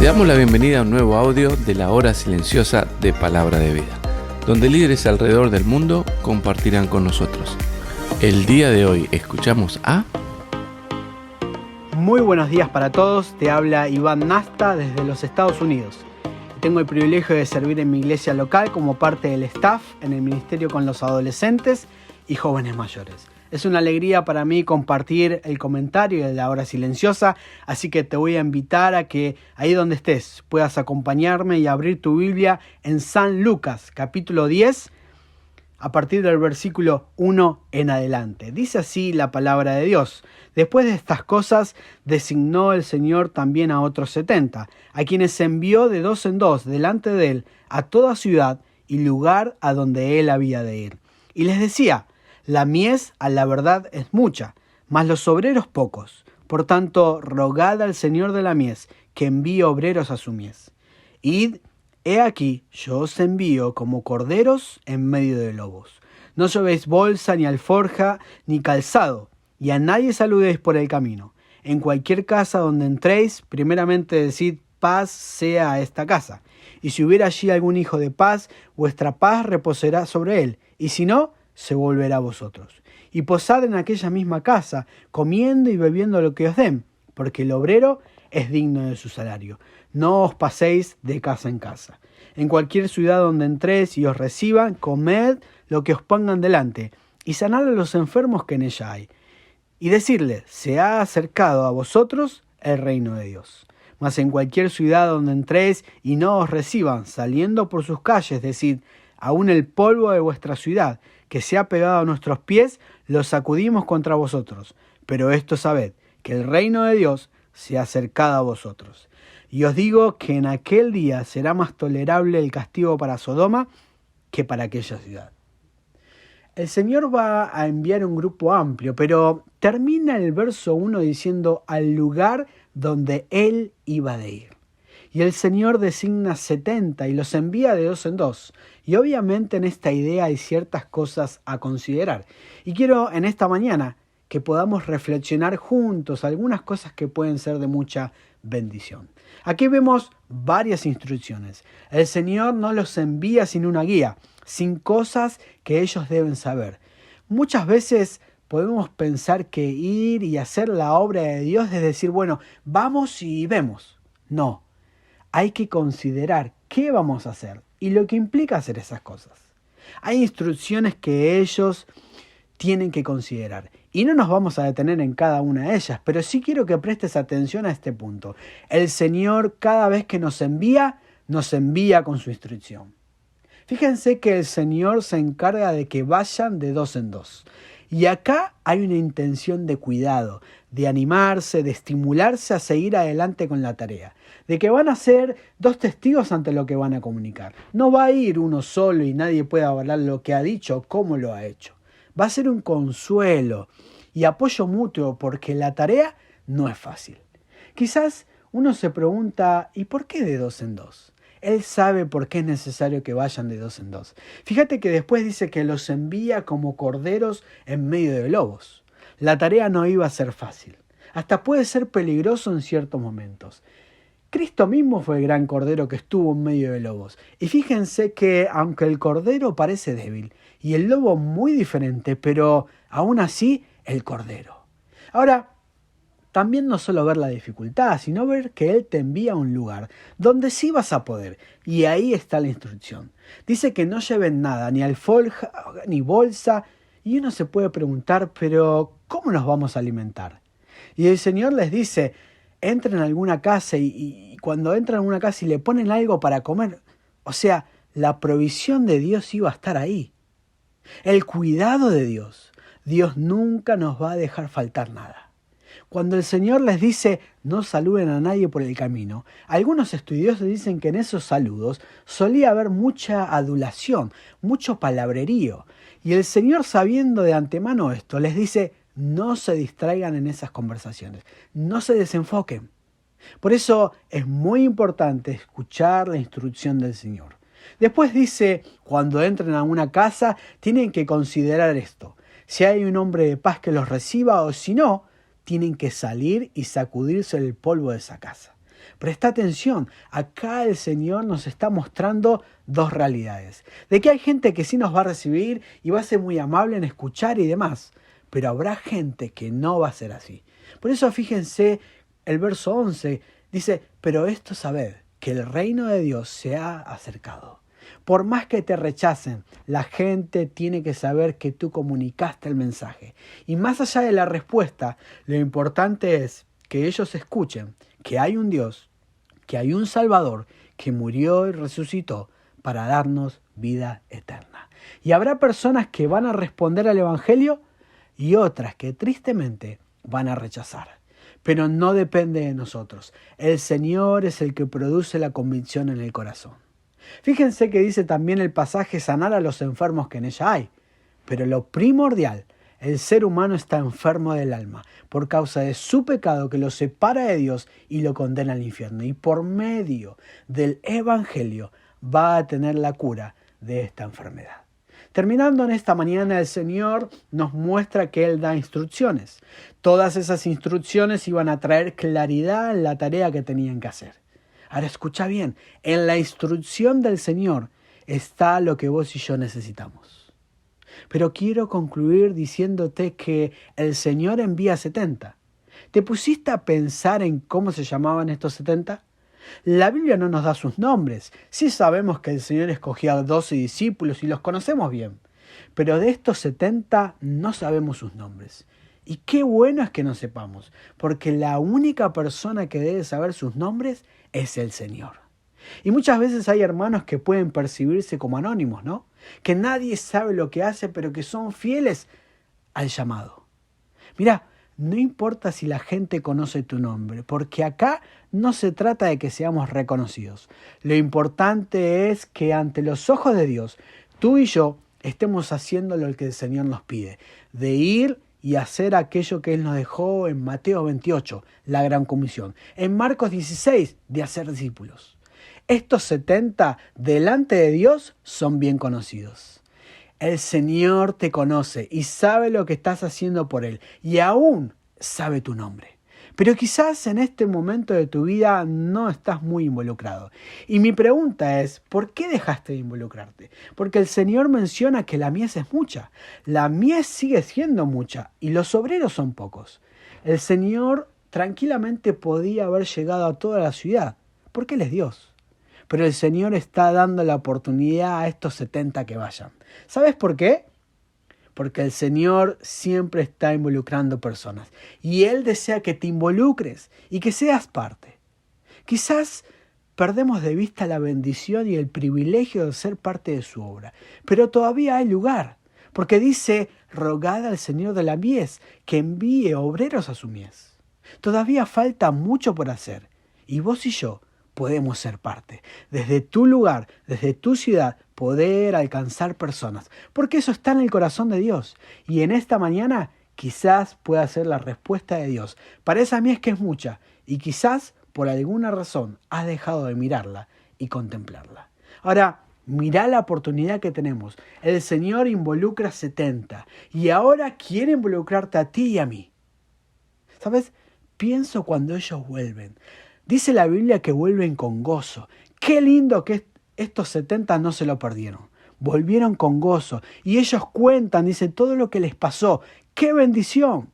Te damos la bienvenida a un nuevo audio de la hora silenciosa de Palabra de Vida, donde líderes alrededor del mundo compartirán con nosotros. El día de hoy escuchamos a... Muy buenos días para todos, te habla Iván Nasta desde los Estados Unidos. Tengo el privilegio de servir en mi iglesia local como parte del staff en el ministerio con los adolescentes y jóvenes mayores. Es una alegría para mí compartir el comentario de la hora silenciosa, así que te voy a invitar a que ahí donde estés puedas acompañarme y abrir tu Biblia en San Lucas, capítulo 10, a partir del versículo 1 en adelante. Dice así la palabra de Dios. Después de estas cosas, designó el Señor también a otros 70, a quienes envió de dos en dos delante de él a toda ciudad y lugar a donde él había de ir. Y les decía: la mies a la verdad es mucha, mas los obreros pocos. Por tanto, rogad al Señor de la mies que envíe obreros a su mies. Id, he aquí, yo os envío como corderos en medio de lobos. No llevéis bolsa, ni alforja, ni calzado, y a nadie saludéis por el camino. En cualquier casa donde entréis, primeramente decid: paz sea a esta casa. Y si hubiera allí algún hijo de paz, vuestra paz reposará sobre él, y si no, se volverá a vosotros. Y posad en aquella misma casa, comiendo y bebiendo lo que os den, porque el obrero es digno de su salario. No os paséis de casa en casa. En cualquier ciudad donde entréis y os reciban, comed lo que os pongan delante, y sanad a los enfermos que en ella hay. Y decirles: se ha acercado a vosotros el reino de Dios. Mas en cualquier ciudad donde entréis y no os reciban, saliendo por sus calles, decid: aún el polvo de vuestra ciudad, que se ha pegado a nuestros pies, lo sacudimos contra vosotros. Pero esto sabed, que el reino de Dios se ha acercado a vosotros. Y os digo que en aquel día será más tolerable el castigo para Sodoma que para aquella ciudad. El Señor va a enviar un grupo amplio, pero termina el verso 1 diciendo: al lugar donde Él iba de ir. Y el Señor designa 70 y los envía de dos en dos. Y obviamente en esta idea hay ciertas cosas a considerar. Y quiero en esta mañana que podamos reflexionar juntos algunas cosas que pueden ser de mucha bendición. Aquí vemos varias instrucciones. El Señor no los envía sin una guía, sin cosas que ellos deben saber. Muchas veces podemos pensar que ir y hacer la obra de Dios es decir: bueno, vamos y vemos. No. Hay que considerar qué vamos a hacer y lo que implica hacer esas cosas. Hay instrucciones que ellos tienen que considerar y no nos vamos a detener en cada una de ellas, pero sí quiero que prestes atención a este punto. El Señor, cada vez que nos envía con su instrucción. Fíjense que el Señor se encarga de que vayan de dos en dos. Y acá hay una intención de cuidado, de animarse, de estimularse a seguir adelante con la tarea. De que van a ser dos testigos ante lo que van a comunicar. No va a ir uno solo y nadie puede avalar lo que ha dicho o cómo lo ha hecho. Va a ser un consuelo y apoyo mutuo porque la tarea no es fácil. Quizás uno se pregunta: ¿y por qué de dos en dos? Él sabe por qué es necesario que vayan de dos en dos. Fíjate que después dice que los envía como corderos en medio de lobos. La tarea no iba a ser fácil. Hasta puede ser peligroso en ciertos momentos. Cristo mismo fue el gran cordero que estuvo en medio de lobos. Y fíjense que aunque el cordero parece débil y el lobo muy diferente, pero aún así el cordero. Ahora, también no solo ver la dificultad, sino ver que Él te envía a un lugar donde sí vas a poder. Y ahí está la instrucción. Dice que no lleven nada, ni alforja, ni bolsa. Y uno se puede preguntar: pero ¿cómo nos vamos a alimentar? Y el Señor les dice: entren a alguna casa y cuando entran a alguna casa y le ponen algo para comer. O sea, la provisión de Dios iba a estar ahí. El cuidado de Dios. Dios nunca nos va a dejar faltar nada. Cuando el Señor les dice: no saluden a nadie por el camino, algunos estudiosos dicen que en esos saludos solía haber mucha adulación, mucho palabrerío. Y el Señor, sabiendo de antemano esto, les dice: no se distraigan en esas conversaciones, no se desenfoquen. Por eso es muy importante escuchar la instrucción del Señor. Después dice: cuando entren a una casa, tienen que considerar esto: si hay un hombre de paz que los reciba, o si no, tienen que salir y sacudirse el polvo de esa casa. Presta atención, acá el Señor nos está mostrando dos realidades. De que hay gente que sí nos va a recibir y va a ser muy amable en escuchar y demás, pero habrá gente que no va a ser así. Por eso fíjense el verso 11, dice, pero esto sabed, que el reino de Dios se ha acercado. Por más que te rechacen, la gente tiene que saber que tú comunicaste el mensaje. Y más allá de la respuesta, lo importante es que ellos escuchen que hay un Dios, que hay un Salvador que murió y resucitó para darnos vida eterna. Y habrá personas que van a responder al Evangelio y otras que tristemente van a rechazar. Pero no depende de nosotros. El Señor es el que produce la convicción en el corazón. Fíjense que dice también el pasaje sanar a los enfermos que en ella hay. Pero lo primordial, el ser humano está enfermo del alma por causa de su pecado que lo separa de Dios y lo condena al infierno. Y por medio del Evangelio va a tener la cura de esta enfermedad. Terminando en esta mañana, el Señor nos muestra que Él da instrucciones. Todas esas instrucciones iban a traer claridad en la tarea que tenían que hacer. Ahora escucha bien, en la instrucción del Señor está lo que vos y yo necesitamos. Pero quiero concluir diciéndote que el Señor envía 70. ¿Te pusiste a pensar en cómo se llamaban estos 70? La Biblia no nos da sus nombres. Sí sabemos que el Señor escogió a 12 discípulos y los conocemos bien. Pero de estos 70 no sabemos sus nombres. Y qué bueno es que no sepamos, porque la única persona que debe saber sus nombres es el Señor. Y muchas veces hay hermanos que pueden percibirse como anónimos, ¿no? Que nadie sabe lo que hace, pero que son fieles al llamado. Mira, no importa si la gente conoce tu nombre, porque acá no se trata de que seamos reconocidos. Lo importante es que ante los ojos de Dios, tú y yo estemos haciendo lo que el Señor nos pide, de ir y hacer aquello que Él nos dejó en Mateo 28, la gran comisión. En Marcos 16, de hacer discípulos. Estos 70 delante de Dios son bien conocidos. El Señor te conoce y sabe lo que estás haciendo por Él. Y aún sabe tu nombre. Pero quizás en este momento de tu vida no estás muy involucrado. Y mi pregunta es, ¿por qué dejaste de involucrarte? Porque el Señor menciona que la mies es mucha. La mies sigue siendo mucha y los obreros son pocos. El Señor tranquilamente podía haber llegado a toda la ciudad, porque Él es Dios. Pero el Señor está dando la oportunidad a estos 70 que vayan. ¿Sabes por qué? Porque el Señor siempre está involucrando personas. Y Él desea que te involucres y que seas parte. Quizás perdemos de vista la bendición y el privilegio de ser parte de su obra. Pero todavía hay lugar. Porque dice, rogad al Señor de la mies que envíe obreros a su mies. Todavía falta mucho por hacer. Y vos y yo podemos ser parte. Desde tu lugar, desde tu ciudad, poder alcanzar personas. Porque eso está en el corazón de Dios. Y en esta mañana quizás pueda ser la respuesta de Dios. Para esa mies que es mucha. Y quizás por alguna razón has dejado de mirarla y contemplarla. Ahora, mirá la oportunidad que tenemos. El Señor involucra 70. Y ahora quiere involucrarte a ti y a mí. ¿Sabes? Pienso cuando ellos vuelven. Dice la Biblia que vuelven con gozo. Qué lindo que estos 70 no se lo perdieron. Volvieron con gozo. Y ellos cuentan, dice, todo lo que les pasó. ¡Qué bendición!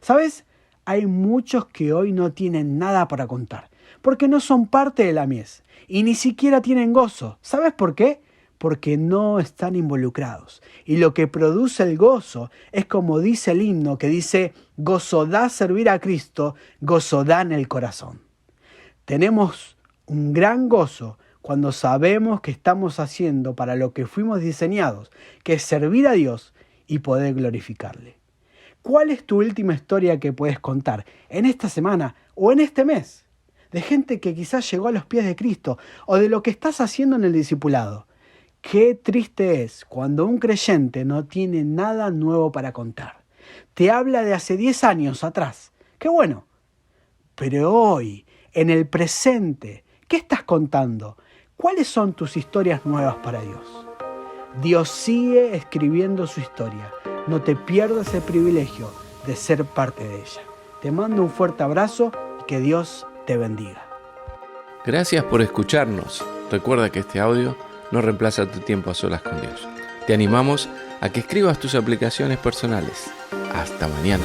¿Sabes? Hay muchos que hoy no tienen nada para contar. Porque no son parte de la mies. Y ni siquiera tienen gozo. ¿Sabes por qué? Porque no están involucrados. Y lo que produce el gozo es como dice el himno que dice, gozo da servir a Cristo, gozo da en el corazón. Tenemos un gran gozo cuando sabemos que estamos haciendo para lo que fuimos diseñados, que es servir a Dios y poder glorificarle. ¿Cuál es tu última historia que puedes contar en esta semana o en este mes? De gente que quizás llegó a los pies de Cristo o de lo que estás haciendo en el discipulado. Qué triste es cuando un creyente no tiene nada nuevo para contar. Te habla de hace 10 años atrás. ¡Qué bueno! Pero hoy, en el presente, ¿qué estás contando? ¿Cuáles son tus historias nuevas para Dios? Dios sigue escribiendo su historia. No te pierdas el privilegio de ser parte de ella. Te mando un fuerte abrazo y que Dios te bendiga. Gracias por escucharnos. Recuerda que este audio no reemplaza tu tiempo a solas con Dios. Te animamos a que escribas tus aplicaciones personales. Hasta mañana.